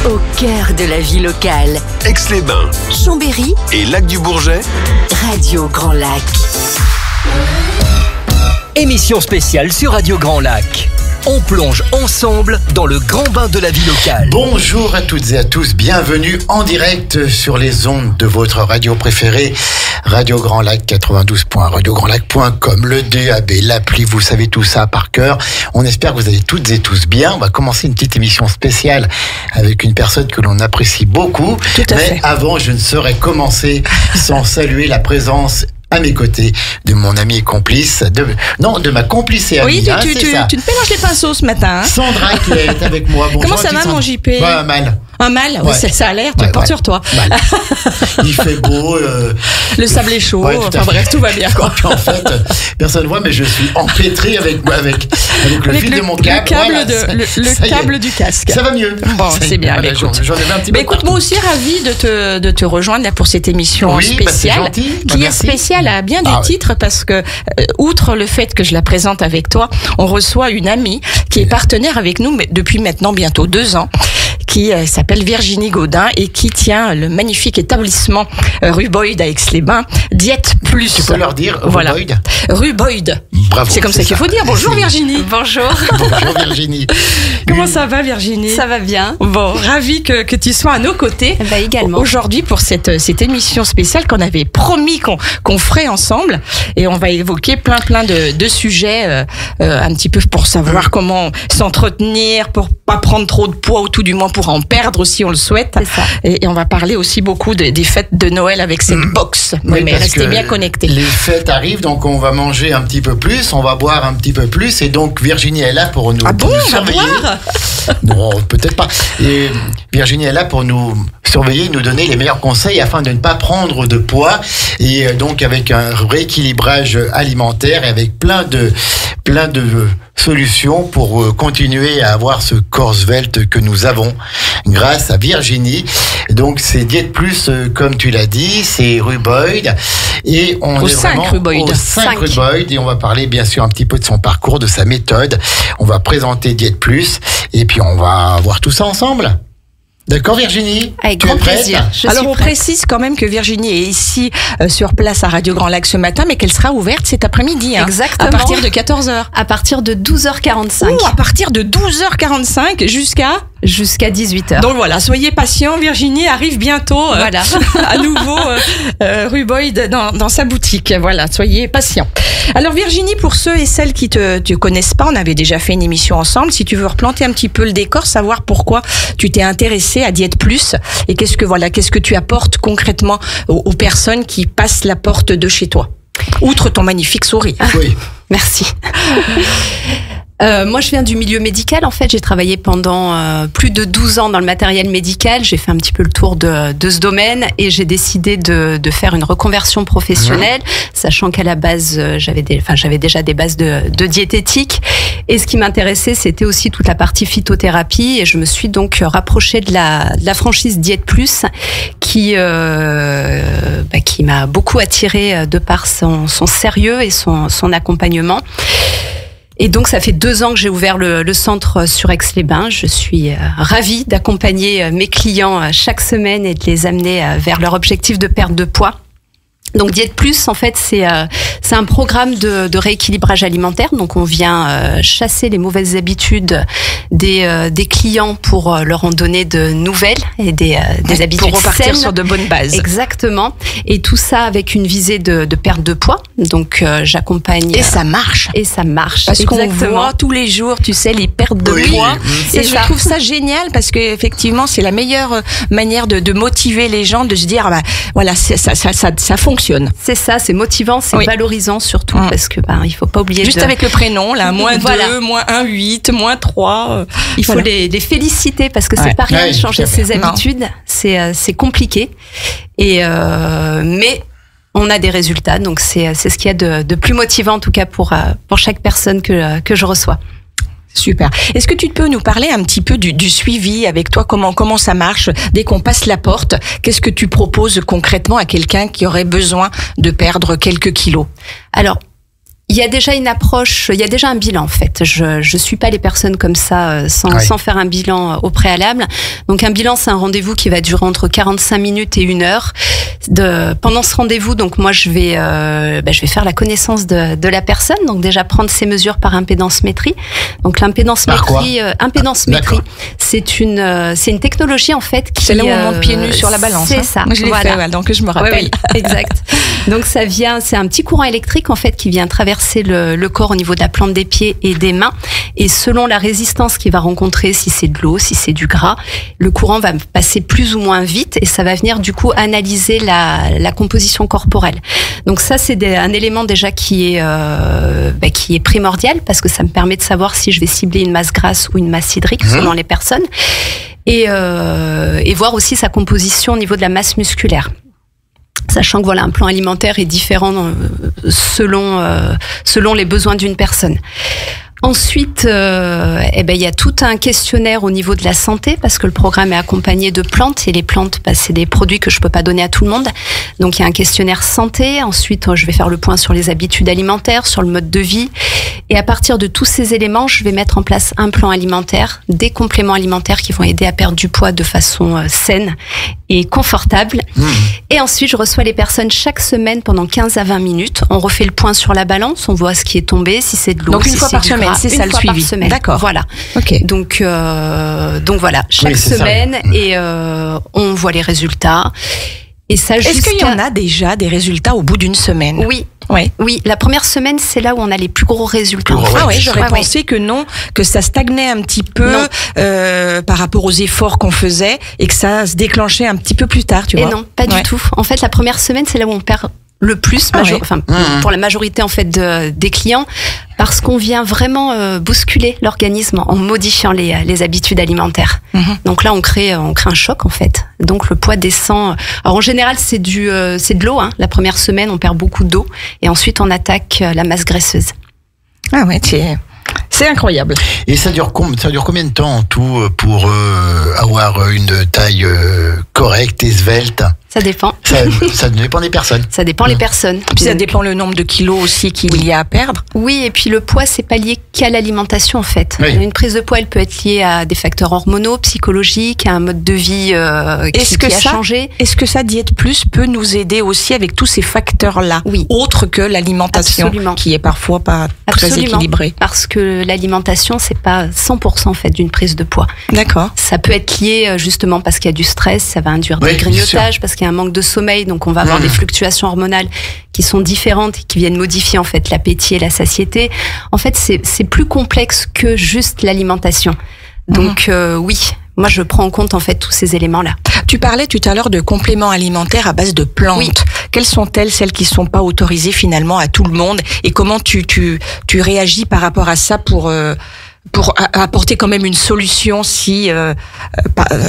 Au cœur de la vie locale. Aix-les-Bains, Chambéry et Lac-du-Bourget. Radio Grand Lac. Émission spéciale sur Radio Grand Lac. On plonge ensemble dans le grand bain de la vie locale. Bonjour à toutes et à tous, bienvenue en direct sur les ondes de votre radio préférée, Radio Grand Lac 92.radiograndlac.com, le DAB, l'appli, vous savez tout ça par cœur. On espère que vous allez toutes et tous bien. On va commencer une petite émission spéciale avec une personne que l'on apprécie beaucoup. Mais avant, je ne saurais commencer sans saluer la présence à mes côtés de mon ami et complice, de ma complice et amie. Oui, tu te mélanges les pinceaux ce matin. Hein. Sandra qui est avec moi. Bonjour. Comment ça va, mon JP? Mal. Un mal, ouais. Ça a l'air, tu le portes sur toi. Mal. Il fait beau. Le sable est chaud, enfin bref, tout va bien. Quoi. En fait, personne ne voit, mais je suis empêtré avec le fil de mon câble. Le câble du casque. Ça va mieux. Bon, c'est bien. Voilà, j'en ai un petit peu. Écoute, moi aussi, ravie de te rejoindre là pour cette émission spéciale. C'est gentil. Qui est spéciale à bien des titres parce que, outre le fait que je la présente avec toi, on reçoit une amie qui est partenaire avec nous depuis maintenant bientôt 2 ans. Qui s'appelle Virginie Gaudin et qui tient le magnifique établissement rue Boyd à Aix-les-Bains, Diète Plus. Tu peux leur dire voilà. Boyd ? Rue Boyd. Bravo. C'est comme ça qu'il faut dire. Bonjour Virginie. Bonjour. Bonjour Virginie. Comment ça va Virginie ? Ça va bien. Bon, ravie que tu sois à nos côtés. Bah, également. Aujourd'hui pour cette émission spéciale qu'on avait promis qu'on ferait ensemble et on va évoquer plein de sujets un petit peu pour savoir comment s'entretenir, pour pas prendre trop de poids ou tout du moins pour en perdre si on le souhaite. C'est ça. Et on va parler aussi beaucoup des fêtes de Noël avec cette box. Oui, mais restez bien connectés. Les fêtes arrivent, donc on va manger un petit peu plus, on va boire un petit peu plus, et donc Virginie est là pour nous, pour nous surveiller. Non, peut-être pas. Et Virginie est là pour nous surveiller, nous donner les meilleurs conseils afin de ne pas prendre de poids, et donc avec un rééquilibrage alimentaire et avec plein de solutions pour continuer à avoir ce corps svelte que nous avons grâce à Virginie. Donc c'est Diète Plus, comme tu l'as dit, c'est rue Boyd et on au est 5 vraiment rue Boyd. au 5 rue Boyd et on va parler bien sûr un petit peu de son parcours, de sa méthode. On va présenter Diète Plus et puis on va voir tout ça ensemble. D'accord Virginie ? Avec grand plaisir. Alors on précise quand même que Virginie est ici sur place à Radio Grand Lac ce matin, mais qu'elle sera ouverte cet après-midi. Hein, exactement. À partir de 14h. À partir de 12h45. À partir de 12h45 jusqu'à 18h. Donc voilà, soyez patients, Virginie arrive bientôt voilà. à nouveau rue Boyd dans sa boutique. Voilà, soyez patients. Alors Virginie, pour ceux et celles qui te connaissent pas, on avait déjà fait une émission ensemble. Si tu veux replanter un petit peu le décor, savoir pourquoi tu t'es intéressée à Diète Plus et qu'est-ce que tu apportes concrètement aux personnes qui passent la porte de chez toi, outre ton magnifique sourire. Oui. Merci. Moi, je viens du milieu médical. En fait, j'ai travaillé pendant plus de 12 ans dans le matériel médical. J'ai fait un petit peu le tour de ce domaine et j'ai décidé de faire une reconversion professionnelle, sachant qu'à la base, j'avais déjà des bases de diététique. Et ce qui m'intéressait, c'était aussi toute la partie phytothérapie. Et je me suis donc rapprochée de la franchise Diète Plus, qui m'a beaucoup attirée de par son sérieux et son accompagnement. Et donc, ça fait 2 ans que j'ai ouvert le centre sur Aix-les-Bains. Je suis ravie d'accompagner mes clients chaque semaine et de les amener vers leur objectif de perte de poids. Donc Diète Plus, en fait, c'est un programme de rééquilibrage alimentaire. Donc on vient chasser les mauvaises habitudes des clients pour leur en donner de nouvelles et des habitudes pour repartir saines. Sur de bonnes bases. Exactement. Et tout ça avec une visée de perte de poids. Donc j'accompagne. Et ça marche. Et ça marche. Parce qu'on voit tous les jours, tu sais, les pertes de poids. Et je trouve ça génial parce que effectivement, c'est la meilleure manière de motiver les gens, de se dire, voilà, ça fonctionne. C'est ça, c'est motivant, c'est valorisant surtout parce que il faut pas oublier juste avec le prénom là, moins 2, moins 1,8, moins 3. Il faut les féliciter parce que c'est pas rien de changer ses habitudes, c'est compliqué et mais on a des résultats, donc c'est ce qu'il y a de plus motivant en tout cas pour chaque personne que je reçois. Super. Est-ce que tu peux nous parler un petit peu du suivi avec toi, comment ça marche dès qu'on passe la porte? Qu'est-ce que tu proposes concrètement à quelqu'un qui aurait besoin de perdre quelques kilos? Alors, il Il y a déjà une approche, il y a déjà un bilan en fait. Je suis pas les personnes comme ça sans faire un bilan au préalable. Donc un bilan, c'est un rendez-vous qui va durer entre 45 minutes et 1 heure. Pendant ce rendez-vous, donc moi je vais faire la connaissance de la personne. Donc déjà prendre ses mesures par impédance-métrie. Donc l'impédance-métrie, c'est une technologie en fait qui c'est là où on monte pieds nus sur la balance. C'est ça. Moi, je l'ai fait, donc je me rappelle. Oui, exact. Donc c'est un petit courant électrique en fait qui vient traverser le corps au niveau de la plante des pieds et des mains. Et selon la résistance qu'il va rencontrer, si c'est de l'eau, si c'est du gras, le courant va passer plus ou moins vite et ça va venir du coup analyser la composition corporelle. Donc ça c'est un élément déjà qui est primordial parce que ça me permet de savoir si je vais cibler une masse grasse ou une masse hydrique selon les personnes et voir aussi sa composition au niveau de la masse musculaire. Sachant que un plan alimentaire est différent selon les besoins d'une personne. Ensuite, il y a tout un questionnaire au niveau de la santé parce que le programme est accompagné de plantes et les plantes, c'est des produits que je peux pas donner à tout le monde. Donc il y a un questionnaire santé. Ensuite, je vais faire le point sur les habitudes alimentaires, sur le mode de vie. Et à partir de tous ces éléments, je vais mettre en place un plan alimentaire, des compléments alimentaires qui vont aider à perdre du poids de façon saine et confortable. Et ensuite, je reçois les personnes chaque semaine pendant 15 à 20 minutes. On refait le point sur la balance, on voit ce qui est tombé, si c'est de l'eau, donc une fois par semaine. C'est ça le suivi. D'accord. Voilà. Ok. Donc voilà, chaque semaine et on voit les résultats. Et ça, est-ce qu'il y en a déjà des résultats au bout d'une semaine? Oui. Oui, la première semaine, c'est là où on a les plus gros résultats. J'aurais pensé que non, que ça stagnait un petit peu par rapport aux efforts qu'on faisait et que ça se déclenchait un petit peu plus tard, tu vois. Et non, pas du tout. En fait, la première semaine, c'est là où on perd le plus, pour la majorité en fait des clients, parce qu'on vient vraiment bousculer l'organisme en modifiant les habitudes alimentaires. Donc là, on crée un choc en fait. Donc le poids descend. Alors en général, c'est de l'eau. La première semaine, on perd beaucoup d'eau et ensuite on attaque la masse graisseuse. Ah ouais, c'est incroyable. Et ça dure combien de temps en tout pour avoir une taille correcte et svelte? Ça dépend. Ça dépend des personnes. Ça dépend les personnes. Et puis ça dépend le nombre de kilos aussi qu'il y a à perdre. Oui, et puis le poids, c'est pas lié qu'à l'alimentation en fait. Oui. Une prise de poids, elle peut être liée à des facteurs hormonaux, psychologiques, à un mode de vie qui a changé. Est-ce que ça, Diète Plus, peut nous aider aussi avec tous ces facteurs-là, autres que l'alimentation, qui est parfois pas très équilibrée? Parce que l'alimentation, c'est pas 100% en fait d'une prise de poids. D'accord. Ça peut être lié justement parce qu'il y a du stress, ça va induire des grignotages, parce qu'il y a un manque de sommeil, donc on va avoir des fluctuations hormonales qui sont différentes et qui viennent modifier en fait l'appétit et la satiété. En fait, c'est plus complexe que juste l'alimentation. Donc oui, moi je prends en compte en fait tous ces éléments-là. Tu parlais tout à l'heure de compléments alimentaires à base de plantes. Oui. Quelles sont-elles, celles qui sont pas autorisées finalement à tout le monde, et comment tu réagis par rapport à ça pour apporter quand même une solution si,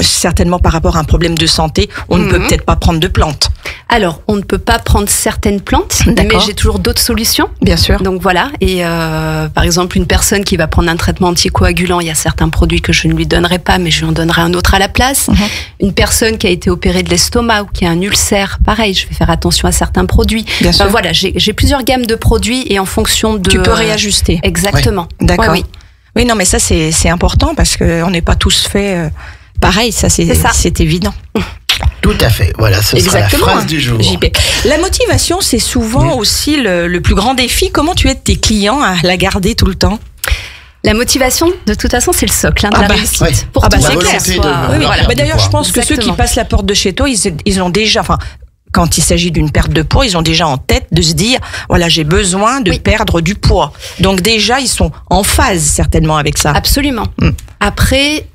certainement par rapport à un problème de santé, on ne peut peut-être pas prendre de plantes. Alors, on ne peut pas prendre certaines plantes, mais j'ai toujours d'autres solutions. Bien sûr. Donc voilà, et par exemple, une personne qui va prendre un traitement anticoagulant, il y a certains produits que je ne lui donnerai pas, mais je lui en donnerai un autre à la place. Une personne qui a été opérée de l'estomac ou qui a un ulcère, pareil, je vais faire attention à certains produits. Bien sûr. Voilà, j'ai plusieurs gammes de produits et en fonction de... Tu peux réajuster. Exactement. Oui. D'accord. Oui, non, mais ça, c'est important parce qu'on n'est pas tous faits pareil, ça, c'est évident. Tout à fait. Voilà, ce sera la phrase du jour. JP. La motivation, c'est souvent aussi le plus grand défi. Comment tu aides tes clients à la garder tout le temps? La motivation, de toute façon, c'est le socle de la réussite. Ouais. Pour tout c'est clair. D'ailleurs, je pense que ceux qui passent la porte de chez toi, ils ont déjà... Quand il s'agit d'une perte de poids, ils ont déjà en tête de se dire, voilà, j'ai besoin de perdre du poids. Donc déjà, ils sont en phase certainement avec ça. Absolument. Après,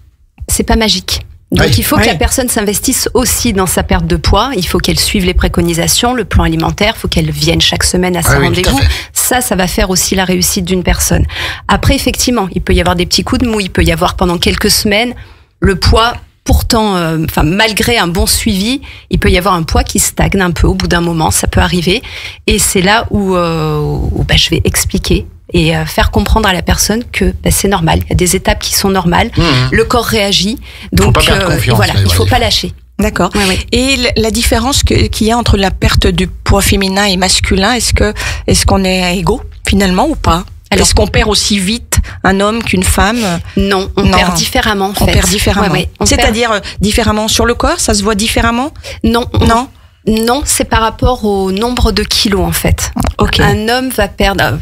c'est pas magique. Donc il faut que la personne s'investisse aussi dans sa perte de poids. Il faut qu'elle suive les préconisations, le plan alimentaire. Il faut qu'elle vienne chaque semaine à ses rendez-vous. Ça va faire aussi la réussite d'une personne. Après, effectivement, il peut y avoir des petits coups de mou. Il peut y avoir pendant quelques semaines le poids. Pourtant, malgré un bon suivi, il peut y avoir un poids qui stagne un peu au bout d'un moment, ça peut arriver. Et c'est là où je vais expliquer et faire comprendre à la personne que c'est normal. Il y a des étapes qui sont normales. Le corps réagit. Donc, faut pas perdre confiance, il faut pas lâcher. D'accord. Et la différence qu'il y a entre la perte du poids féminin et masculin, est-ce qu'on est égaux? finalement, ou pas? Alors, est-ce qu'on perd aussi vite un homme qu'une femme? Non, on perd différemment, en fait. On perd différemment. Ouais, C'est-à-dire différemment sur le corps, ça se voit différemment? Non. Non, c'est par rapport au nombre de kilos, en fait. Okay. Un homme va perdre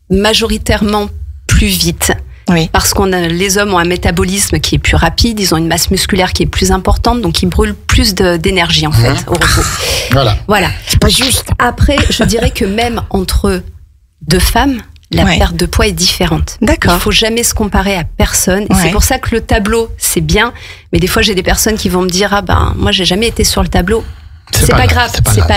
majoritairement plus vite. Oui. Parce les hommes ont un métabolisme qui est plus rapide, ils ont une masse musculaire qui est plus importante, donc ils brûlent plus d'énergie, en fait, au repos. Voilà. C'est pas juste. Après, je dirais que même entre deux femmes, la perte de poids est différente. D'accord. Il faut jamais se comparer à personne. Et Ouais. c'est pour ça que le tableau, c'est bien. Mais des fois, j'ai des personnes qui vont me dire, moi, j'ai jamais été sur le tableau. C'est pas grave.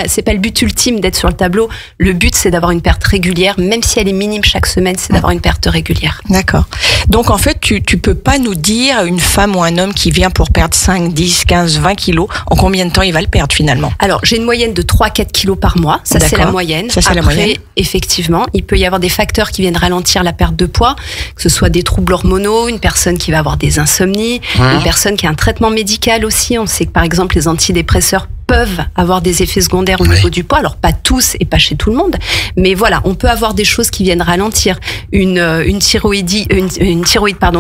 C'est pas le but ultime d'être sur le tableau. Le but, c'est d'avoir une perte régulière, même si elle est minime chaque semaine, c'est d'avoir une perte régulière. D'accord. Donc, en fait, tu peux pas nous dire, une femme ou un homme qui vient pour perdre 5, 10, 15, 20 kilos, en combien de temps il va le perdre finalement? Alors, j'ai une moyenne de 3-4 kilos par mois. Ça, c'est la moyenne. Ça, c'est Après, la moyenne. effectivement, il peut y avoir des facteurs qui viennent ralentir la perte de poids, que ce soit des troubles hormonaux, une personne qui va avoir des insomnies, une personne qui a un traitement médical aussi. On sait que, par exemple, les antidépresseurs peuvent avoir des effets secondaires au niveau du poids. Alors, pas tous et pas chez tout le monde. Mais voilà, on peut avoir des choses qui viennent ralentir. Une thyroïde,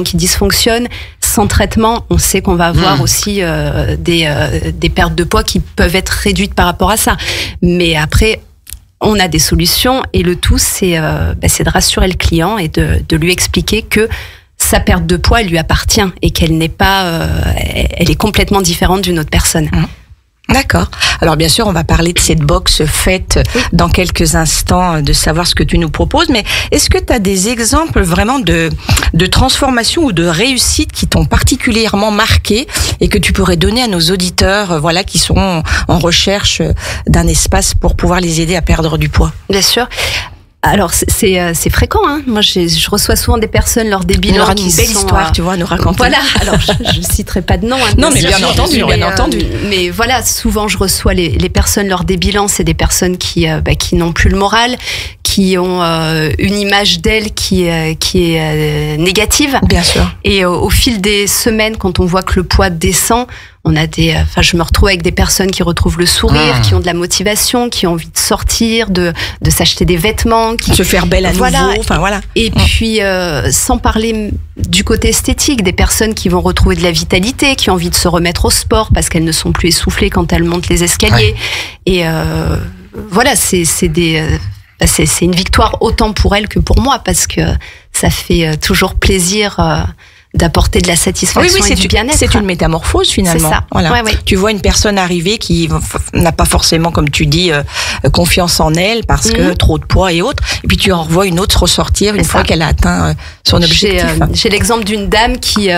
qui dysfonctionne. Sans traitement, on sait qu'on va avoir aussi des pertes de poids qui peuvent être réduites par rapport à ça. Mais après, on a des solutions et le tout, c'est de rassurer le client et de lui expliquer que sa perte de poids, elle lui appartient et qu'elle n'est pas, elle est complètement différente d'une autre personne. D'accord. Alors bien sûr, on va parler de cette box faite dans quelques instants, de savoir ce que tu nous proposes. Mais est-ce que tu as des exemples vraiment de transformation ou de réussite qui t'ont particulièrement marqué et que tu pourrais donner à nos auditeurs, qui sont en recherche d'un espace pour pouvoir les aider à perdre du poids? Bien sûr. Alors c'est fréquent, hein. Moi je reçois souvent des personnes lors des bilans qui une belle histoire, tu vois, à nous raconter. Voilà. Alors je citerai pas de nom. Hein, non, mais bien entendu. Mais voilà, souvent je reçois les personnes lors des bilans, c'est des personnes qui n'ont plus le moral, qui ont une image d'elles qui est négative. Bien sûr. Et au fil des semaines, quand on voit que le poids descend, on a je me retrouve avec des personnes qui retrouvent le sourire, qui ont de la motivation, qui ont envie de sortir, de s'acheter des vêtements, qui se faire belle à nouveau. Voilà. Et puis, sans parler du côté esthétique, des personnes qui vont retrouver de la vitalité, qui ont envie de se remettre au sport parce qu'elles ne sont plus essoufflées quand elles montent les escaliers. Ouais. Et voilà, c'est une victoire autant pour elles que pour moi parce que ça fait toujours plaisir. D'apporter de la satisfaction et du bien-être. C'est une métamorphose finalement. C'est ça. Voilà. Ouais. Tu vois une personne arriver qui n'a pas forcément, comme tu dis, confiance en elle parce que trop de poids et autres. Et puis tu en revois une autre ressortir une fois qu'elle a atteint son objectif. J'ai l'exemple d'une dame qui,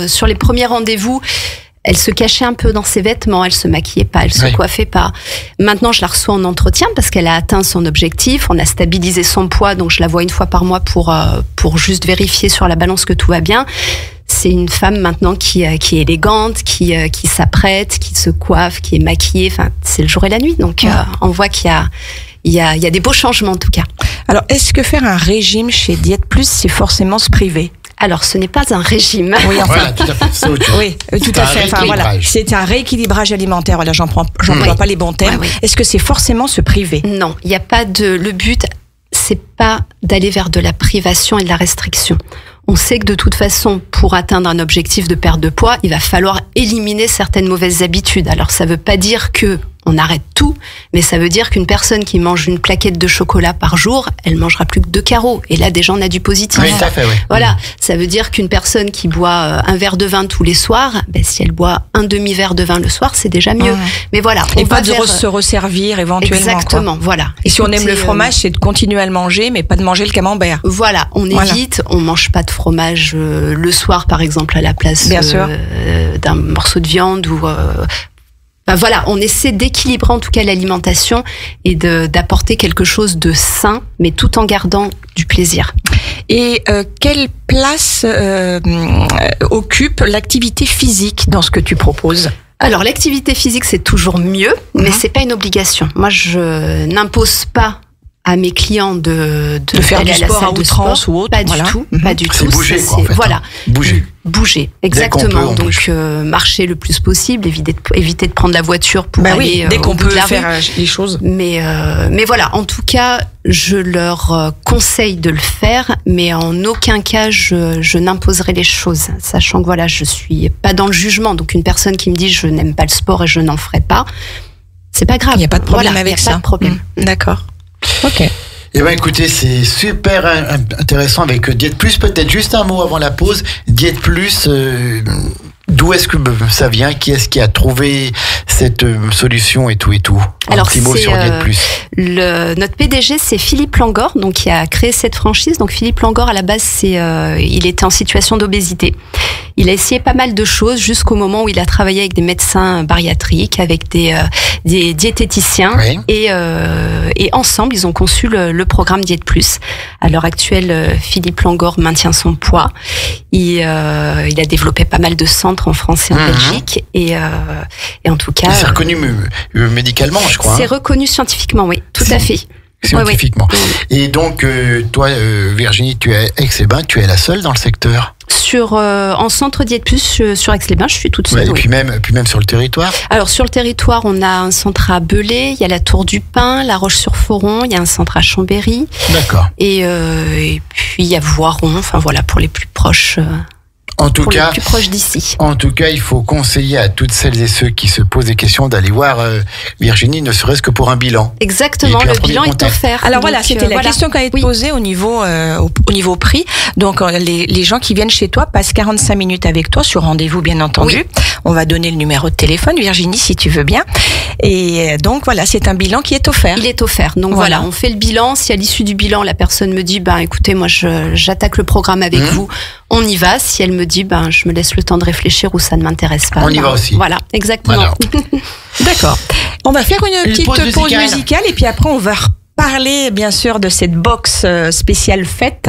sur les premiers rendez-vous, elle se cachait un peu dans ses vêtements, elle se maquillait pas, elle se coiffait pas. Maintenant, je la reçois en entretien parce qu'elle a atteint son objectif. On a stabilisé son poids, donc je la vois une fois par mois pour juste vérifier sur la balance que tout va bien. C'est une femme maintenant qui est élégante, qui s'apprête, qui se coiffe, qui est maquillée. Enfin, c'est le jour et la nuit. Donc, on voit qu'il y a des beaux changements en tout cas. Alors, est-ce que faire un régime chez Diète Plus, c'est forcément se priver? Alors, ce n'est pas un régime. Oui, enfin, voilà, tout à fait. Oui, tout à fait. Enfin, voilà, c'est un rééquilibrage alimentaire. Voilà, j'emploie pas les bons termes. Est-ce que c'est forcément se priver? Non, il n'y a pas le but, c'est pas d'aller vers de la privation et de la restriction. On sait que de toute façon, pour atteindre un objectif de perte de poids, il va falloir éliminer certaines mauvaises habitudes. Alors, ça veut pas dire que on arrête tout, mais ça veut dire qu'une personne qui mange une plaquette de chocolat par jour, elle mangera plus que 2 carreaux. Et là, déjà, on a du positif. Oui, tout à fait, oui. Voilà. Ça veut dire qu'une personne qui boit un verre de vin tous les soirs, si elle boit un demi-verre de vin le soir, c'est déjà mieux. Mais voilà. Et pas de se resservir éventuellement. Exactement, voilà. Et si on aime le fromage, c'est de continuer à le manger, mais pas de manger le camembert. Voilà. On évite, on mange pas de fromage le soir, par exemple, à la place d'un morceau de viande ou... voilà, on essaie d'équilibrer en tout cas l'alimentation et d'apporter quelque chose de sain, mais tout en gardant du plaisir. Et quelle place occupe l'activité physique dans ce que tu proposes ? Alors, l'activité physique, c'est toujours mieux, mais c'est pas une obligation. Moi, je n'impose pas à mes clients de faire du sport à outrance ou autre. Pas du tout, pas du tout. C'est bouger, quoi, en fait. Voilà. Bouger. Bouger, Dès qu'on exactement. peut, on Donc marcher le plus possible, éviter de prendre la voiture pour aller dès au qu'on bout peut de la faire rue. les choses. Mais voilà, en tout cas, je leur conseille de le faire, mais en aucun cas je n'imposerai les choses, sachant que voilà, je suis pas dans le jugement. Donc une personne qui me dit je n'aime pas le sport et je n'en ferai pas, c'est pas grave. Il n'y a pas de problème Voilà, avec il y a ça. Pas de problème. D'accord. Ok. Eh ben écoutez, c'est super intéressant avec Diète Plus. Peut-être juste un mot avant la pause. Diète Plus, d'où est-ce que ça vient? Qui est-ce qui a trouvé cette solution et tout? Alors, un petit mot c'est, sur Diète Plus. Notre PDG, c'est Philippe Langor, donc qui a créé cette franchise. Donc Philippe Langor, à la base, il était en situation d'obésité. Il a essayé pas mal de choses jusqu'au moment où il a travaillé avec des médecins bariatriques, avec des diététiciens, Oui. et ensemble, ils ont conçu le programme Diète Plus. À l'heure actuelle, Philippe Langor maintient son poids. Il a développé pas mal de centres en France et en Belgique, et en tout cas, C'est reconnu médicalement, je crois. c'est reconnu scientifiquement, oui, tout à fait. Scientifiquement. Ouais, ouais. Et donc, toi, Virginie, tu es à Aix-les-Bains, tu es la seule dans le secteur. En centre Diète Plus sur Aix-les-Bains, je suis toute seule. Ouais, et oui. puis même sur le territoire. Alors sur le territoire, on a un centre à Belay, il y a la Tour du Pin, La Roche-sur-Foron, il y a un centre à Chambéry, D'accord. et puis il y a Voiron. Enfin voilà, pour les plus proches. En tout Pour cas, les plus proches d'ici. En tout cas, il faut conseiller à toutes celles et ceux qui se posent des questions d'aller voir Virginie, ne serait-ce que pour un bilan. Exactement, Et puis un le premier bilan est contact. offert. Alors Donc, voilà, c'était la voilà. question qui a été Oui. posée au niveau prix. Donc les gens qui viennent chez toi passent 45 minutes avec toi sur rendez-vous, bien entendu. Oui. On va donner le numéro de téléphone, Virginie, si tu veux bien. Et donc voilà, c'est un bilan qui est offert. Il est offert. Donc Voilà. voilà, on fait le bilan. Si à l'issue du bilan, la personne me dit, écoutez, moi, j'attaque le programme avec vous, on y va. Si elle me dit, je me laisse le temps de réfléchir ou ça ne m'intéresse pas. On y va aussi. Voilà, exactement. Voilà. D'accord. On va faire une petite pause pause musicale. musicale et puis après on va parler bien sûr de cette box spéciale fête.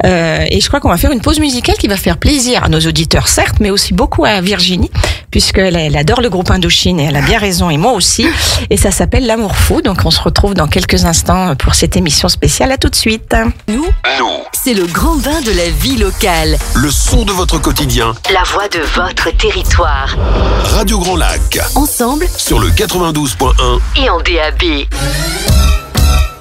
Et je crois qu'on va faire une pause musicale qui va faire plaisir à nos auditeurs, certes, mais aussi beaucoup à Virginie, puisqu'elle adore le groupe Indochine et elle a bien raison, et moi aussi. Et ça s'appelle L'amour fou. Donc on se retrouve dans quelques instants pour cette émission spéciale. À tout de suite. Nous, c'est le grand bain de la vie locale. Le son de votre quotidien. La voix de votre territoire. Radio Grand Lac. Ensemble Sur le 92.1. et en DAB.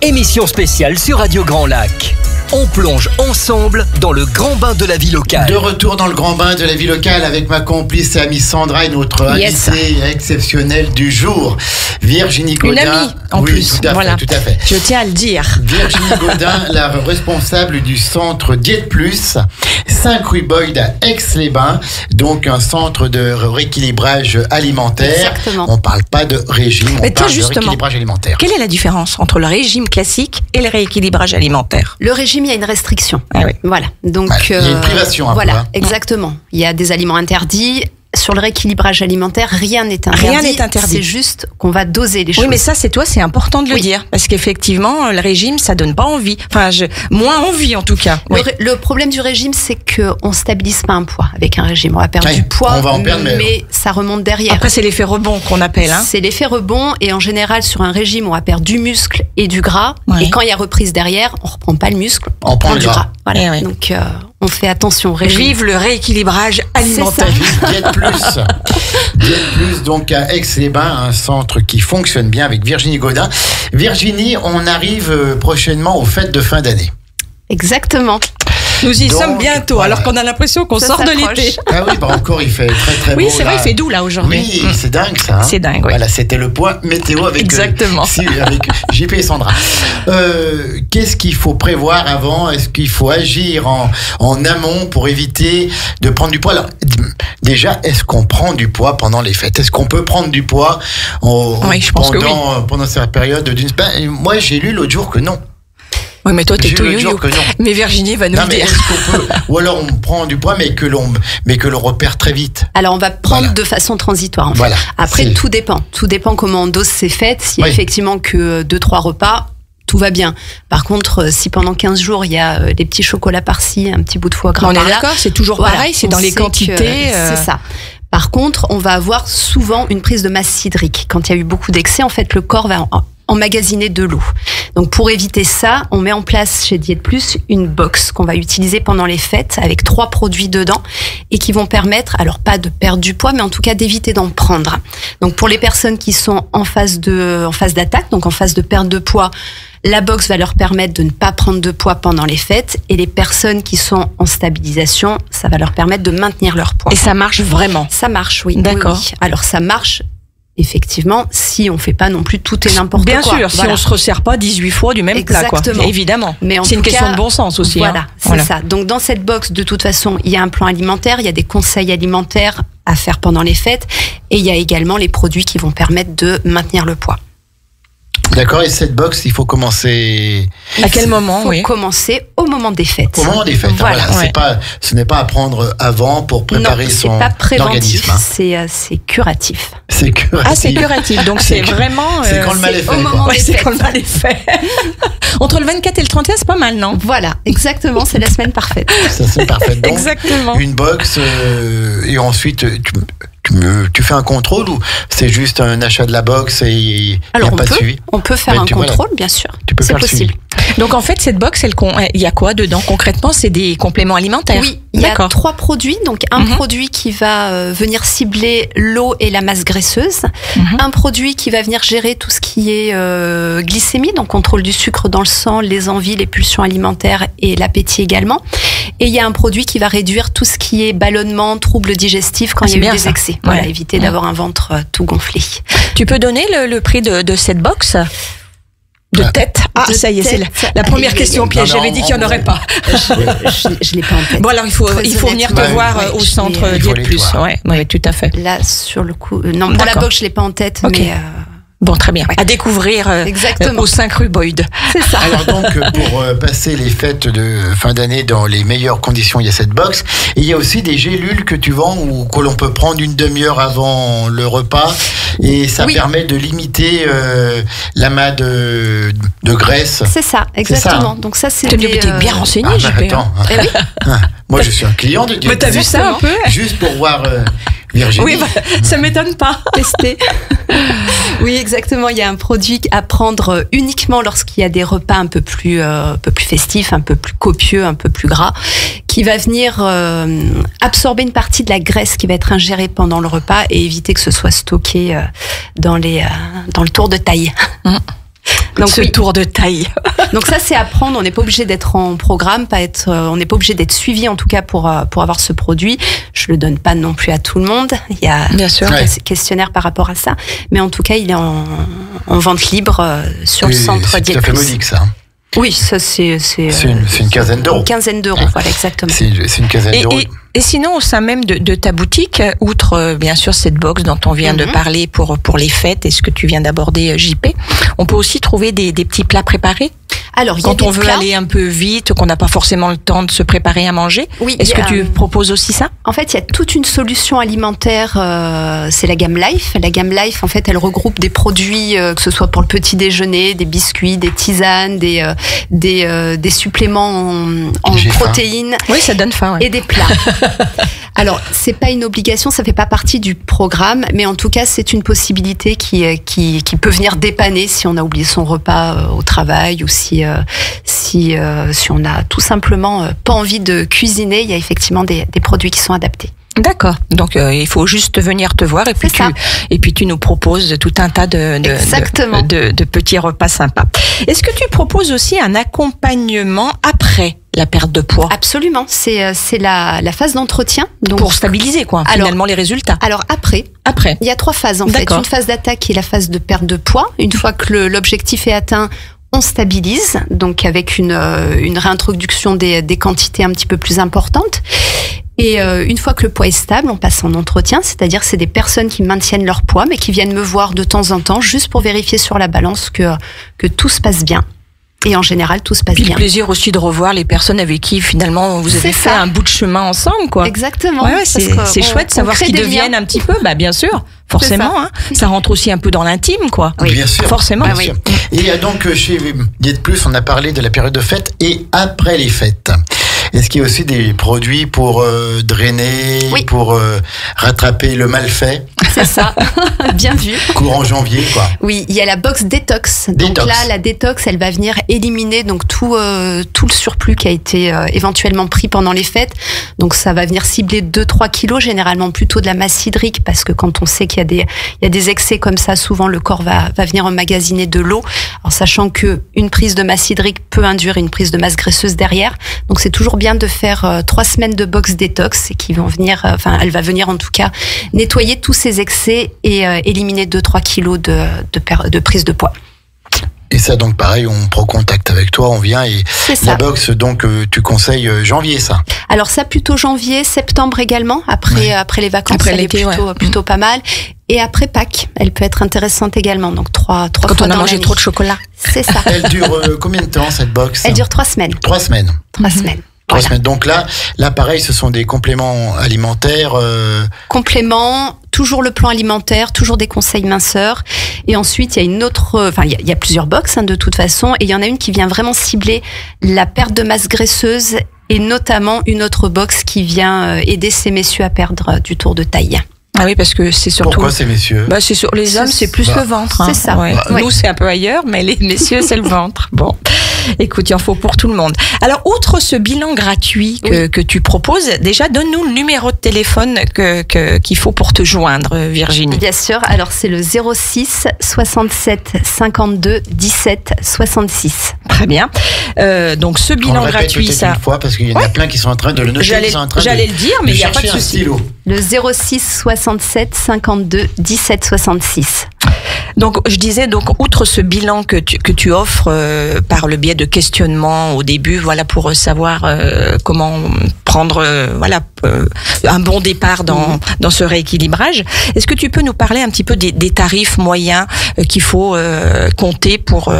Émission spéciale sur Radio Grand Lac. On plonge ensemble dans le grand bain de la vie locale. De retour dans le grand bain de la vie locale avec ma complice et amie Sandra et notre Yes. invitée exceptionnelle du jour, Virginie Gaudin. Une amie, en Oui, plus. tout à Voilà. fait, tout à fait. Je tiens à le dire. Virginie Gaudin, la responsable du centre Diète Plus, 5 rue Boyd à Aix-les-Bains, donc un centre de rééquilibrage alimentaire. Exactement. On parle pas de régime, on Mais toi, parle de justement, rééquilibrage alimentaire. Quelle est la différence entre le régime classique et le rééquilibrage alimentaire? Le régime, il y a une restriction. Ah oui. Voilà. Donc, Ouais, il y a une privation un voilà, peu, hein. exactement. Il y a des aliments interdits. Sur le rééquilibrage alimentaire, rien n'est interdit. Rien n'est interdit. C'est juste qu'on va doser les choses. Oui, mais ça, c'est important de le Oui. dire. Parce qu'effectivement, le régime, ça donne pas envie. Enfin, moins envie, en tout cas. Oui. Le problème du régime, c'est qu'on stabilise pas un poids avec un régime. On va perdre Ouais, du poids, on va en perdre, mais ça remonte derrière. Après, c'est l'effet rebond qu'on appelle. Hein. C'est l'effet rebond, et en général, sur un régime, on va perdre du muscle et du gras. Ouais. Et quand il y a reprise derrière, on reprend pas le muscle, On on prend prend le du gras. gras. Voilà. Eh oui. Donc, on fait attention au régime. Vive le rééquilibrage alimentaire. Diète Plus. Diète Plus, donc à Aix-les-Bains, un centre qui fonctionne bien avec Virginie Gaudin. Virginie, on arrive prochainement aux fêtes de fin d'année. Exactement. Nous y Donc, sommes bientôt, voilà. alors qu'on a l'impression qu'on Ça sort de s'approche. l'été. Ah oui, encore il fait très très beau. Oui, c'est vrai, là. il fait doux là aujourd'hui. Oui, c'est dingue ça. Hein. C'est dingue, oui. Voilà, c'était le point météo avec, Exactement. avec JP et Sandra. Qu'est-ce qu'il faut prévoir avant? Est-ce qu'il faut agir en amont pour éviter de prendre du poids? Alors, déjà, est-ce qu'on prend du poids pendant les fêtes? Est-ce qu'on peut prendre du poids Oui, je pense que oui. pendant cette période d'une semaine? Moi, j'ai lu l'autre jour que non. Oui, mais toi, t'es J'ai tout lu l'autre yo-yo. jour que non. Mais Virginie va nous Non, le mais dire. est-ce qu'on peut? Ou alors on prend du poids, mais que l'on repère très vite. Alors, on va prendre Voilà. de façon transitoire. En fait. Voilà. Après, C'est- tout dépend. Tout dépend comment on dose ses fêtes. Si Oui. effectivement que 2-3 repas, tout va bien. Par contre, si pendant 15 jours, il y a des petits chocolats par-ci, un petit bout de foie gras On est par là, d'accord, c'est toujours voilà, pareil, c'est on dans les sait que quantités. C'est ça. Par contre, on va avoir souvent une prise de masse hydrique. Quand il y a eu beaucoup d'excès, en fait, le corps va emmagasiner de l'eau. Donc pour éviter ça, on met en place chez Diète Plus une box qu'on va utiliser pendant les fêtes avec 3 produits dedans et qui vont permettre, alors pas de perdre du poids, mais en tout cas d'éviter d'en prendre. Donc pour les personnes qui sont en phase d'attaque, donc en phase de perte de poids, la box va leur permettre de ne pas prendre de poids pendant les fêtes, et les personnes qui sont en stabilisation, ça va leur permettre de maintenir leur poids. Et ça marche vraiment? Ça marche, oui. D'accord. Oui. Alors ça marche effectivement si on fait pas non plus tout et n'importe quoi. Bien sûr, si on se resserre pas 18 fois du même plat, quoi. Évidemment. Mais c'est une question de bon sens aussi. Voilà, c'est ça. Donc dans cette box, de toute façon, il y a un plan alimentaire, il y a des conseils alimentaires à faire pendant les fêtes, et il y a également les produits qui vont permettre de maintenir le poids. D'accord, et cette box, il faut commencer... À quel moment? Il faut commencer au moment des fêtes. Au moment des fêtes, voilà. Ouais. Ce n'est pas à prendre avant pour préparer son organisme. Non, c'est pas préventif, c'est curatif. C'est curatif. Ah, c'est curatif, donc c'est vraiment... C'est quand le mal est fait. Au moment des c'est fêtes. quand le mal est fait. Entre le 24 et le 31, c'est pas mal, non? Voilà, exactement, c'est la semaine parfaite. Ça, c'est parfait. Donc, exactement. Une box, et ensuite... Tu fais un contrôle ou c'est juste un achat de la box et il n'y a pas de suivi? On peut faire un contrôle, bien sûr. Tu peux faire possible. Donc en fait, cette box, il y a quoi dedans concrètement? C'est des compléments alimentaires? Oui, il y a 3 produits. Donc un produit qui va venir cibler l'eau et la masse graisseuse. Un produit qui va venir gérer tout ce qui est glycémie, donc contrôle du sucre dans le sang, les envies, les pulsions alimentaires et l'appétit également. Et il y a un produit qui va réduire tout ce qui est ballonnement, troubles digestifs quand il y a eu des excès. Voilà, éviter d'avoir un ventre tout gonflé. Tu peux donner le prix de cette box de tête? Ah, ça y est, c'est la première question piège. J'avais dit qu'il n'y en aurait pas. Je l'ai pas en tête. Bon, alors il faut venir te voir au centre Diète Plus. Oui, tout à fait. Là, sur le coup, non, pour la box, je l'ai pas en tête, mais. Bon, très bien. À découvrir au 5 rue Boyd. C'est ça. Alors donc, pour passer les fêtes de fin d'année dans les meilleures conditions, il y a cette box. Et il y a aussi des gélules que tu vends ou que l'on peut prendre une demi-heure avant le repas. Et ça permet de limiter l'amas de graisse. C'est ça, exactement. Ça, hein. Donc ça, c'est t'es bien renseigné, JP. Attends. Moi, je suis un client de Diète. Mais t'as vu ça un peu? Juste pour voir... Virginie. Oui, ça m'étonne pas. Tester. Oui, exactement. Il y a un produit à prendre uniquement lorsqu'il y a des repas un peu plus festifs, un peu plus copieux, un peu plus gras, qui va venir absorber une partie de la graisse qui va être ingérée pendant le repas et éviter que ce soit stocké dans le tour de taille. Donc tour de taille. Donc ça, c'est à prendre. On n'est pas obligé d'être en programme, on n'est pas obligé d'être suivi en tout cas pour avoir ce produit. Je le donne pas non plus à tout le monde. Il y a un questionnaire par rapport à ça, mais en tout cas, il est en vente libre sur le centre Diète Plus. C'est tout à fait modique, ça. Oui, ça c'est une quinzaine d'euros. Une quinzaine d'euros, voilà, exactement. C'est une quinzaine d'euros. Et sinon, au sein même de ta boutique, outre bien sûr cette box dont on vient de parler pour les fêtes et ce que tu viens d'aborder, JP, on peut aussi trouver des petits plats préparés? Alors, quand on veut aller un peu vite, qu'on n'a pas forcément le temps de se préparer à manger, est-ce que tu proposes aussi ça? En fait, il y a toute une solution alimentaire, c'est la gamme Life. La gamme Life, en fait, elle regroupe des produits, que ce soit pour le petit déjeuner, des biscuits, des tisanes, des suppléments en protéines. Oui, ça donne faim. Et des plats. Alors, c'est pas une obligation, ça fait pas partie du programme, mais en tout cas, c'est une possibilité qui peut venir dépanner si on a oublié son repas au travail ou si on a tout simplement pas envie de cuisiner, il y a effectivement des produits qui sont adaptés. D'accord. Donc il faut juste venir te voir et puis tu nous proposes tout un tas de petits repas sympas. Est-ce que tu proposes aussi un accompagnement après la perte de poids? Absolument. C'est la phase d'entretien. Donc pour stabiliser finalement les résultats. Alors après, il y a 3 phases en fait. Une phase d'attaque qui est la phase de perte de poids. Une fois que l'objectif est atteint, on stabilise, donc avec une réintroduction des quantités un petit peu plus importantes. Et une fois que le poids est stable, on passe en entretien, c'est-à-dire c'est des personnes qui maintiennent leur poids, mais qui viennent me voir de temps en temps, juste pour vérifier sur la balance que tout se passe bien. Et en général, tout se passe bien. Le plaisir aussi de revoir les personnes avec qui finalement vous avez fait un bout de chemin ensemble, quoi. Exactement. Ouais, c'est chouette de savoir ce qu'ils deviennent un petit peu. Bah bien sûr, forcément. Ça rentre aussi un peu dans l'intime, quoi. Oui, bien sûr. Forcément. Bien sûr. Et il y a donc chez Diète Plus, on a parlé de la période de fête et après les fêtes. Est-ce qu'il y a aussi des produits pour drainer, pour rattraper le mal fait? C'est ça, bien vu. Courant janvier, quoi. Oui, il y a la box détox. Donc Détox. là, la détox, elle va venir éliminer donc tout le surplus qui a été éventuellement pris pendant les fêtes. Donc ça va venir cibler 2-3 kilos, généralement plutôt de la masse hydrique, parce que quand on sait qu'il y a des excès comme ça, souvent le corps va venir emmagasiner de l'eau. Alors sachant que une prise de masse hydrique peut induire une prise de masse graisseuse derrière. Donc c'est toujours bien de faire 3 semaines de box détox et qui vont venir, elle va venir en tout cas nettoyer tous ces excès et éliminer 2-3 kilos de prise de poids. Et ça, donc, pareil, on prend contact avec toi, on vient et C'est ça. la box, donc, tu conseilles janvier, ça. Alors ça, plutôt janvier, septembre également, après les vacances, Après elle l'été, est plutôt pas mal. Et après Pâques, elle peut être intéressante également. Donc 3 Quand fois on a dans mangé l'année. trop de chocolat. C'est ça. Elle dure combien de temps, cette box? Elle dure 3 semaines. 3 semaines. 3 semaines. 3 Voilà. semaines. Donc là, pareil, ce sont des compléments alimentaires. Complément, toujours le plan alimentaire, toujours des conseils minceurs. Et ensuite, il y a une autre, il y a plusieurs box de toute façon, et il y en a une qui vient vraiment cibler la perte de masse graisseuse, et notamment une autre box qui vient aider ces messieurs à perdre du tour de taille. Ah oui, parce que c'est surtout. Pourquoi ces messieurs? Bah, c'est sur les hommes, c'est plus bah, le ventre. c'est ça. Ouais. Ouais. Nous, c'est un peu ailleurs, mais les messieurs, c'est le ventre. Bon, écoute, il en faut pour tout le monde. Alors, outre ce bilan gratuit que tu proposes, déjà, donne-nous le numéro de téléphone qu'il faut pour te joindre, Virginie. Bien sûr. Alors, c'est le 06 67 52 17 66. Très bien. Donc, ce On le bilan répète gratuit, peut-être ça. une fois, parce qu'il y en a plein qui sont en train de le noter. J'allais qui sont en train le dire, mais il n'y a pas de chercher un souci. stylo. Le 06 67 52 17 66. Donc, je disais, donc, outre ce bilan que tu offres par le biais de questionnements au début, voilà, pour savoir comment prendre, un bon départ dans ce rééquilibrage. Est-ce que tu peux nous parler un petit peu des tarifs moyens qu'il faut compter pour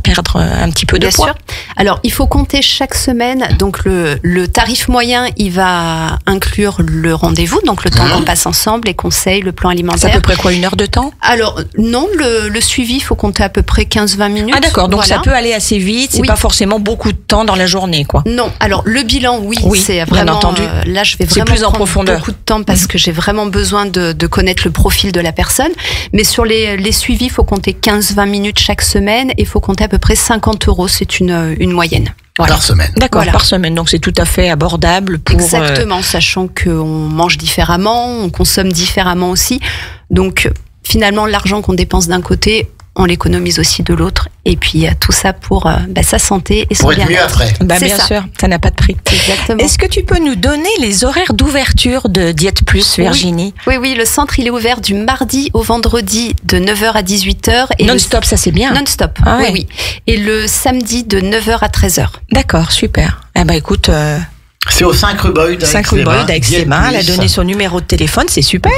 perdre un petit peu de Bien poids? sûr. Alors, il faut compter chaque semaine. Donc, le tarif moyen, il va inclure le rendez-vous, donc le temps qu'on passe ensemble, les conseils, le plan C'est à alimentaire. peu près quoi, 1 heure de temps? Alors, non, le suivi, il faut compter à peu près 15-20 minutes. Ah d'accord, donc Voilà. ça peut aller assez vite, c'est Oui. pas forcément beaucoup de temps dans la journée, quoi. Non, alors le bilan, oui, Oui, c'est bien vraiment. entendu. Là, je vais C'est vraiment plus en prendre profondeur. beaucoup de temps parce que j'ai vraiment besoin de connaître le profil de la personne. Mais sur les suivis, il faut compter 15-20 minutes chaque semaine et il faut compter à peu près 50 €. C'est une moyenne. Voilà. Par semaine. D'accord, Voilà. par semaine, donc c'est tout à fait abordable pour... Exactement, sachant qu'on mange différemment, on consomme différemment aussi. Donc, finalement, l'argent qu'on dépense d'un côté, on l'économise aussi de l'autre. Et puis, tout ça pour sa santé et son Pour être mieux bien-être. après. Bah, C'est bien ça. sûr, ça n'a pas de prix. Exactement. Est-ce que tu peux nous donner les horaires d'ouverture de Diète Plus, Virginie? Oui, le centre, il est ouvert du mardi au vendredi de 9h à 18h. Et Non-stop, ça c'est bien. Non-stop, Ah ouais. oui. Et le samedi de 9h à 13h. D'accord, super. Eh ben écoute, C'est au 5 rue Boyd. 5 rue Boyd avec ses mains, elle a donné son numéro de téléphone, c'est super.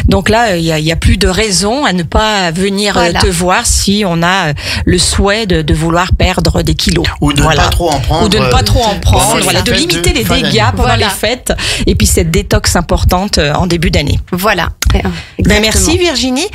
Donc là, il y a plus de raison à ne pas venir Voilà. te voir si on a le souhait de vouloir perdre des kilos. Ou de ne pas trop en prendre. Ou de ne pas trop en prendre, c'est voilà, ça. de limiter les Fin dégâts d'année. pendant Voilà. les fêtes et puis cette détox importante en début d'année. Voilà. Ben Exactement. merci Virginie.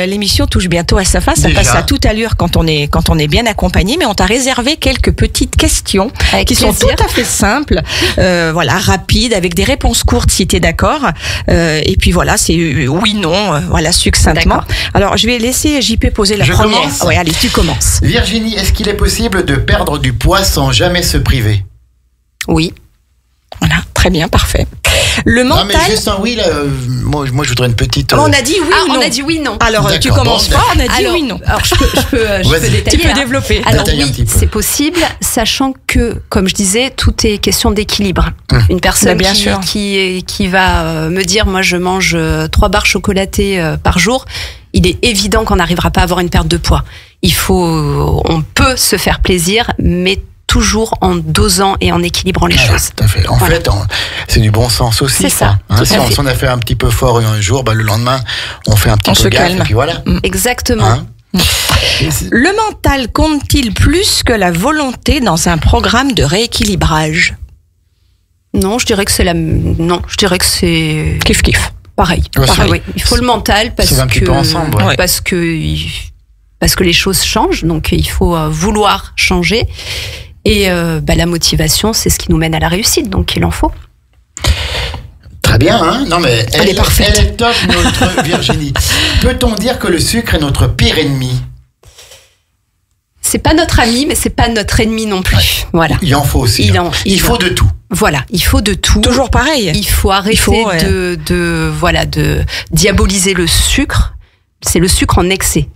L'émission touche bientôt à sa fin. Ça Déjà. passe à toute allure quand on est bien accompagné, mais on t'a réservé quelques petites questions Avec qui sont plaisir. tout à fait simples, rapides, avec des réponses courtes si t'es d'accord. Et puis voilà, c'est oui, non, succinctement. D'accord. Alors je vais laisser JP poser la Je première. commence Ouais, allez, tu commences. Virginie, est-ce qu'il est possible de perdre du poids sans jamais se priver? Oui. Voilà, très bien, parfait. Le Non, mental. mais juste un oui, là, moi je voudrais une petite. On a dit oui ou non. On a dit oui, non. Alors tu D'accord, commences bon, pas, on a dit Alors, oui, non. Alors, je peux Vas-y. détailler. Tu peux hein. développer. Alors Détaille un petit oui, peu. c'est possible, sachant que, comme je disais, tout est question d'équilibre. Une Bah, personne bien sûr. qui va me dire, moi je mange 3 barres chocolatées par jour, il est évident qu'on n'arrivera pas à avoir une perte de poids. On peut se faire plaisir, mais toujours en dosant et en équilibrant les Voilà, choses. tout à fait. En Voilà. fait, c'est du bon sens aussi. C'est ça, tout Si à on fait. si on a fait un petit peu fort un jour, le lendemain, on fait un petit On peu se gaffe calme. et puis voilà. Exactement. Hein Et c'est- Le mental compte-t-il plus que la volonté dans un programme de rééquilibrage? Non, je dirais que c'est Kiff kiff. pareil. Ouais, Pareil, c'est- oui. Il faut le mental parce c'est un petit que peu ensemble, ouais. parce que les choses changent, donc il faut vouloir changer. Et la motivation, c'est ce qui nous mène à la réussite, donc il en faut. Très bien, hein? Non, mais Elle est parfaite. Elle est top, notre Virginie. Peut-on dire que le sucre est notre pire ennemi? C'est pas notre ami, mais c'est pas notre ennemi non plus. Ouais. Voilà. Il en faut aussi. Il faut de tout. Voilà, il faut de tout. Toujours pareil. Il faut arrêter de diaboliser le sucre. C'est le sucre en excès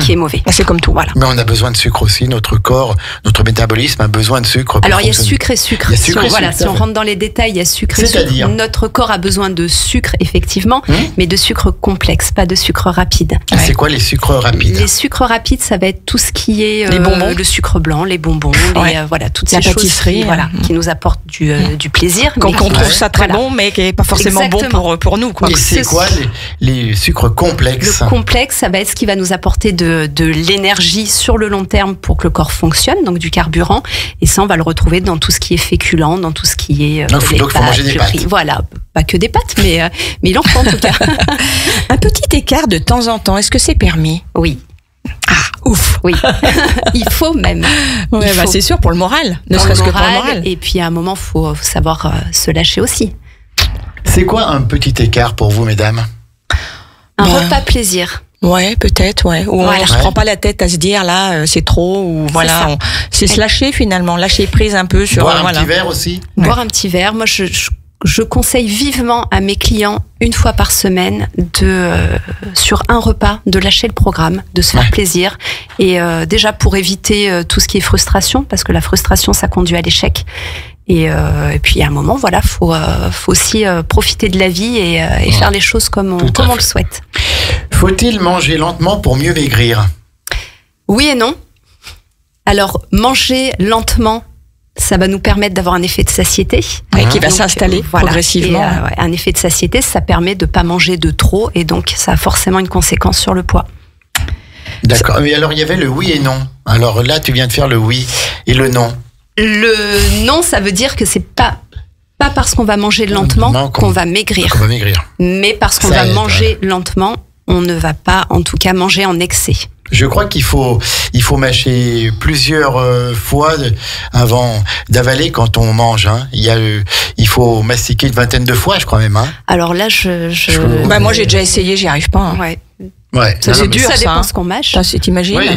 qui est mauvais. C'est comme tout. Voilà. Mais on a besoin de sucre aussi. Notre corps, notre métabolisme a besoin de sucre. pour Alors il y a fonctionner. sucre et sucre. Il y a sucre et sucre, Si on rentre dans les détails, il y a sucre et sucre. C'est-à-dire Notre corps a besoin de sucre, effectivement, mais de sucre complexe, pas de sucre rapide. Et c'est quoi les sucres rapides? Les sucres rapides, ça va être tout ce qui est Les bonbons. le sucre blanc, les bonbons, voilà, toutes La ces choses pâtisserie, qui nous apportent du plaisir. Qu'on mais trouve qui- ça très voilà. bon, mais qui n'est pas forcément Exactement. bon pour nous. Quoi. Et c'est quoi les sucres complexes? Le complexe, ça va être ce qui va nous apporter de l'énergie sur le long terme pour que le corps fonctionne, donc du carburant. Et ça, on va le retrouver dans tout ce qui est féculent, dans tout ce qui est Donc, il faut manger des le pâtes. riz. Voilà, pas que des pâtes, mais il en faut en tout cas. Un petit écart de temps en temps, est-ce que c'est permis? Oui, Ah, ouf. oui. Il faut même. Ouais, Il bah, faut. c'est sûr, pour le moral. Ne Pour serait-ce le que pour le moral, moral. Et puis à un moment, faut savoir se lâcher aussi. C'est quoi un petit écart pour vous, mesdames? Un Bah. repas plaisir. Ouais, peut-être, ouais. Ou Voilà. on se prend pas la tête à se dire là, c'est trop, ou voilà. ça. C'est se lâcher finalement, lâcher prise un peu sur. Boire un voilà. petit verre aussi? Ouais. Boire un petit verre. Moi, je conseille vivement à mes clients, une fois par semaine, sur un repas, de lâcher le programme, de se faire Ouais. plaisir. Et déjà pour éviter tout ce qui est frustration, parce que la frustration, ça conduit à l'échec. Et puis à un moment, voilà, faut aussi profiter de la vie et faire les choses comme Tout à on fait. le souhaite. Faut-il manger lentement pour mieux maigrir? Oui et non. Alors, manger lentement, ça va nous permettre d'avoir un effet de satiété. Ouais, qui va Donc, s'installer voilà. progressivement. Et, un effet de satiété, ça permet de pas manger de trop et donc ça a forcément une conséquence sur le poids. D'accord. Mais alors, il y avait le oui et non. Alors là, tu viens de faire le oui et le non. Le non, ça veut dire que c'est pas parce qu'on va manger lentement Non, qu'on va maigrir, On va maigrir. mais parce qu'on Ça va aide, manger lentement, on ne va pas, en tout cas, manger en excès. Je crois qu'il faut mâcher plusieurs fois avant d'avaler quand on mange. Hein. Il faut mastiquer une vingtaine de fois, je crois même. Hein. Alors là, Bah, moi, j'ai déjà essayé, j'y arrive pas. Hein. Ouais. Ouais. Ça, Non, c'est non, mais- dur. Ça dépend hein. ce qu'on mâche. T'imagines? Oui.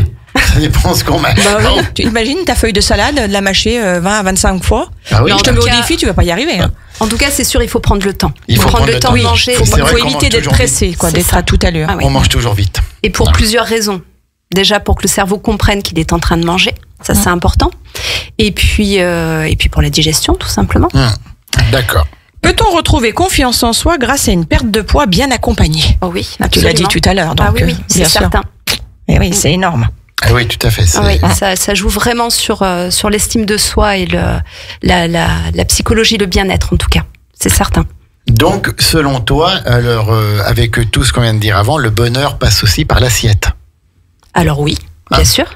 Ça dépend ce qu'on mange. Bah oui. Tu imagines ta feuille de salade, de la mâcher 20 à 25 fois. Ah oui. Non, Je te en mets tout au cas- défi, tu vas pas y arriver. Hein. En tout cas, c'est sûr, il faut prendre le temps. Il faut prendre le temps. de Oui, manger. Faut, C'est vrai qu'on éviter mange d'être toujours pressé, quoi, C'est d'être ça. à toute allure. Ah oui. On mange toujours vite. Et pour plusieurs raisons. Déjà, pour que le cerveau comprenne qu'il est en train de manger. Ça, c'est important. Et puis pour la digestion, tout simplement. D'accord. Peut-on retrouver confiance en soi grâce à une perte de poids bien accompagnée? Oh oui, Tu l'as dit absolument. tout à l'heure. Donc, Ah oui, c'est bien sûr. certain. Et oui, c'est énorme. Ah oui, tout à fait. Ah oui, ça joue vraiment sur l'estime de soi et la psychologie, le bien-être en tout cas. C'est certain. Donc, selon toi, alors avec tout ce qu'on vient de dire avant, le bonheur passe aussi par l'assiette. Alors oui, bien sûr.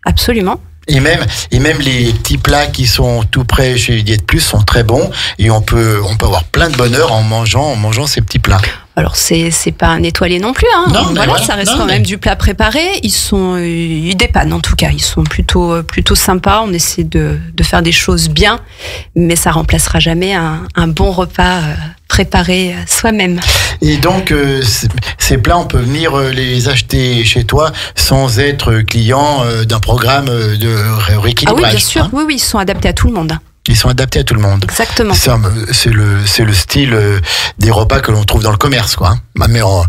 Absolument. Et même les petits plats qui sont tout près chez Diète Plus sont très bons et on peut avoir plein de bonheur en mangeant ces petits plats. Alors c'est pas un étoilé non plus, hein. Non, mais voilà. Ça reste Non, quand mais- même du plat préparé. Ils dépannent en tout cas. Ils sont plutôt sympas. On essaie de faire des choses bien, mais ça remplacera jamais un bon repas préparé soi-même. Et donc ces plats, on peut venir les acheter chez toi sans être client d'un programme de Ah rééquilibrage. oui, bien sûr. hein. Oui, ils sont adaptés à tout le monde. Ils sont adaptés à tout le monde. Exactement. Ça, c'est le style des repas que l'on trouve dans le commerce, quoi. Mais en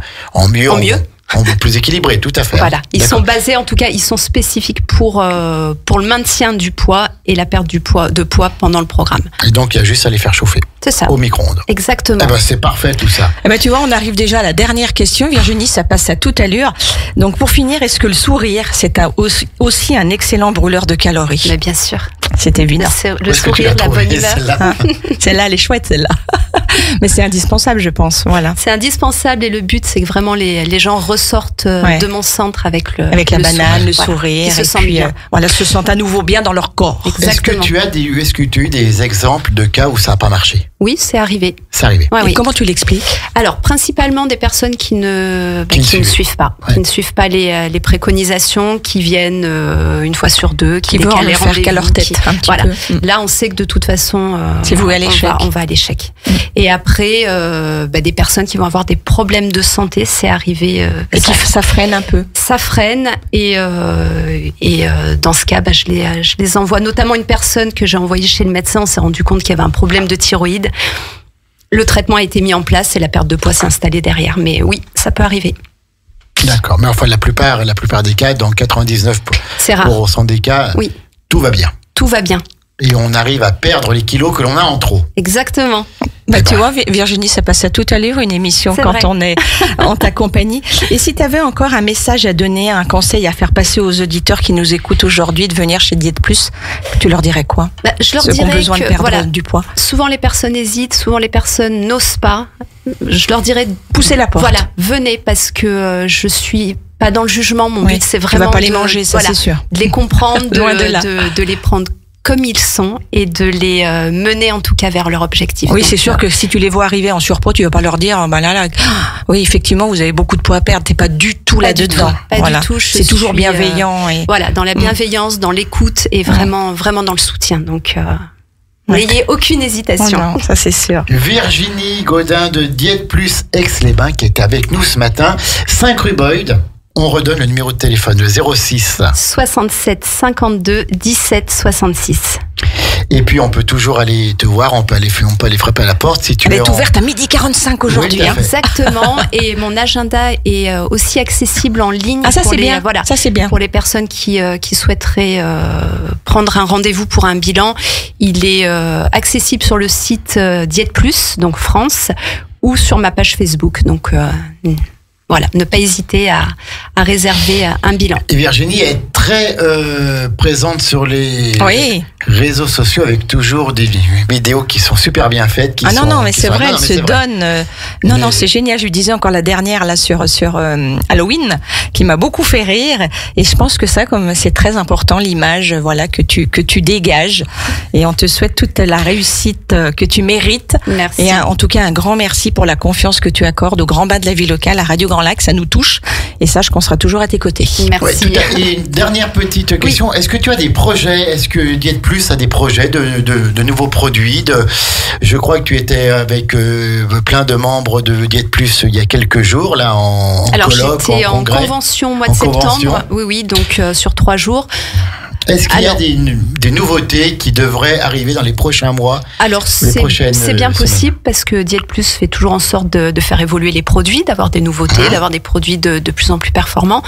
mieux. En mieux. En plus équilibré, tout à fait. Voilà, ils D'accord. sont basés, en tout cas, ils sont spécifiques pour le maintien du poids et la perte de poids pendant le programme. Et donc, il y a juste à les faire chauffer C'est ça. au micro-ondes. Exactement. Eh ben, c'est parfait tout ça. Eh ben, tu vois, on arrive déjà à la dernière question. Virginie, ça passe à toute allure. Donc, pour finir, est-ce que le sourire, c'est aussi un excellent brûleur de calories? Mais bien sûr. C'est évident. Le Est-ce que tu sourire, l'as la bonne trouvé, humeur. celle-là Hein, celle-là, elle est chouette, celle-là. Mais c'est indispensable, je pense. Voilà. C'est indispensable et le but, c'est que vraiment les gens ressortent Ouais. de mon centre avec la banane, le Voilà. sourire, Ils se et sentent puis bien. voilà, se sentent à nouveau bien dans leur corps. Est-ce que Exactement. tu as eu des exemples de cas où ça n'a pas marché? Oui, c'est arrivé. C'est arrivé. Ouais, Et oui. comment tu l'expliques? Alors, principalement des personnes qui ne suivent pas, Ouais. qui ne suivent pas les préconisations, qui viennent une fois sur deux, Qui décalent veulent en les faire qu'à leur rendez-vous, tête. un petit Voilà. peu. Là, on sait que de toute façon, C'est voué à l'échec. on va à l'échec. Et après, des personnes qui vont avoir des problèmes de santé, c'est arrivé. Et ça freine un peu. Ça freine et dans ce cas, je les envoie. Notamment une personne que j'ai envoyée chez le médecin, on s'est rendu compte qu'il y avait un problème de thyroïde. Le traitement a été mis en place et la perte de poids s'est installée derrière. Mais oui, ça peut arriver. D'accord, mais enfin la plupart des cas, dans 99% C'est rare. des cas, Oui. tout va bien. Tout va bien. Et on arrive à perdre les kilos que l'on a en trop. Exactement. Tu vois, Virginie, ça passe à tout à l'heure une émission C'est quand vrai. on est en ta compagnie. Et si tu avais encore un message à donner, un conseil à faire passer aux auditeurs qui nous écoutent aujourd'hui de venir chez Diète Plus, tu leur dirais quoi? Je leur Ceux qui ont dirais besoin de que perdre du poids. souvent les personnes hésitent, souvent les personnes n'osent pas. Je leur dirais Pousser la porte. Voilà, venez parce que je suis pas dans le jugement. Mon Oui, but c'est tu vraiment vas pas les manger, ça c'est sûr. de les comprendre, Loin de là. de les prendre comme ils sont et de les mener en tout cas vers leur objectif. Oui, Donc, c'est sûr que si tu les vois arriver en surpoids, tu vas pas leur dire, oui, effectivement, vous avez beaucoup de poids à perdre. T'es pas du tout Pas du là-dedans. tout, pas du tout. C'est toujours suis, bienveillant. Et... Voilà, dans la bienveillance, dans l'écoute et vraiment dans le soutien. Donc, Ouais. n'ayez aucune Oh hésitation. non, ça c'est sûr. Virginie Gaudin de Diète Plus Aix-les-Bains qui est avec nous ce matin. 5 rue Boyd. On redonne le numéro de téléphone, le 06. 67 52 17 66. Et puis on peut toujours aller te voir, on peut aller frapper à la porte si tu Elle es est ouverte à 12h45 aujourd'hui. Oui, tout à hein. fait. Exactement. Et mon agenda est aussi accessible en ligne. Ah, ça pour c'est les, bien. Voilà. Ça c'est bien. Pour les personnes qui souhaiteraient prendre un rendez-vous pour un bilan, il est accessible sur le site Diète Plus, donc France, ou sur ma page Facebook. Donc voilà, ne pas hésiter à réserver un bilan. Et Virginie est très présente sur les Oui. réseaux sociaux avec toujours des vidéos qui sont super bien faites. Mais c'est vrai, elle se donne. Non, c'est génial. Je lui disais encore la dernière là sur Halloween, qui m'a beaucoup fait rire. Et je pense que ça, comme c'est très important, l'image, voilà, que tu dégages. Et on te souhaite toute la réussite que tu mérites. Merci. Et en tout cas, un grand merci pour la confiance que tu accordes au grand bain de la vie locale, à Radio Grand Lac. Ça nous touche. Et sache qu'on sera toujours à tes côtés. Merci. Ouais, et une dernière petite question. Est-ce que tu as des projets? Est-ce que Diète Plus a des projets de nouveaux produits? Je crois que tu étais avec plein de membres de Diète Plus il y a quelques jours, là, en Alors colloque, j'étais en congrès. convention au mois de En septembre. convention. Oui, donc sur 3 jours. Est-ce qu'il y a Alors- des nouveautés qui devraient arriver dans les prochains mois? Alors Les c'est prochaines bien semaines. possible parce que Diète Plus fait toujours en sorte de faire évoluer les produits, d'avoir des nouveautés, d'avoir des produits de plus en plus performants.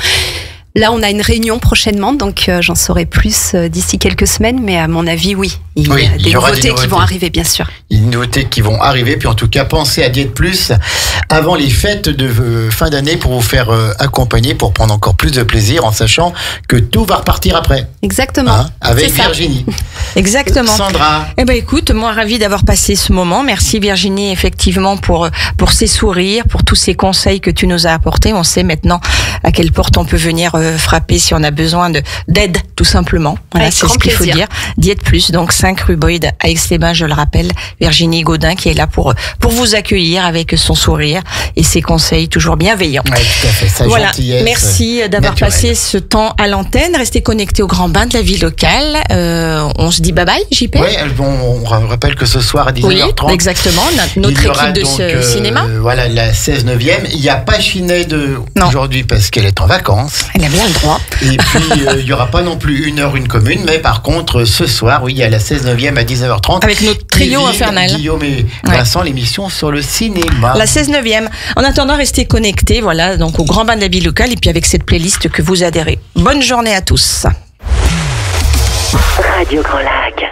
Là, on a une réunion prochainement, donc j'en saurai plus d'ici quelques semaines, mais à mon avis, oui, il y a il des y aura des nouveautés qui vont nouveautés. arriver, bien sûr. Il y a des nouveautés qui vont arriver, puis en tout cas, pensez à Diète Plus avant les fêtes de fin d'année pour vous faire accompagner, pour prendre encore plus de plaisir en sachant que tout va repartir après. Exactement. Hein, avec C'est ça. Virginie. Exactement. Sandra. Eh ben écoute, moi ravie d'avoir passé ce moment. Merci Virginie effectivement pour ces sourires, pour tous ces conseils que tu nous as apportés. On sait maintenant à quelle porte on peut venir frapper si on a besoin d'aide tout simplement. Voilà, Avec c'est grand ce qu'il faut plaisir. dire. Diète Plus, donc 5 rue Boyd à Aix-les-Bains, je le rappelle. Virginie Gaudin qui est là pour vous accueillir avec son sourire et ses conseils toujours bienveillants. Ouais, tout à fait. Sa Voilà, gentillesse merci d'avoir naturelle. passé ce temps à l'antenne. Restez connectés au grand bain de la vie locale. On se dit bye bye, JP. Oui, on rappelle que ce soir à 19h30. Oui, exactement. Notre il y aura équipe de donc, cinéma. Voilà, la 16e. Il n'y a pas Chinet Non. aujourd'hui parce qu'elle est en vacances. Elle a bien le droit. Et puis, il n'y aura pas non plus une commune. Mais par contre, ce soir, oui, il y a la 16e à 19h30. Avec notre trio Evelyne, infernal. Guillaume et Vincent, l'émission sur le cinéma. La 16e. En attendant, restez connectés, voilà, donc au grand bain de la vie locale et puis avec cette playlist que vous adhérez. Bonne journée à tous. Radio Grand Lac.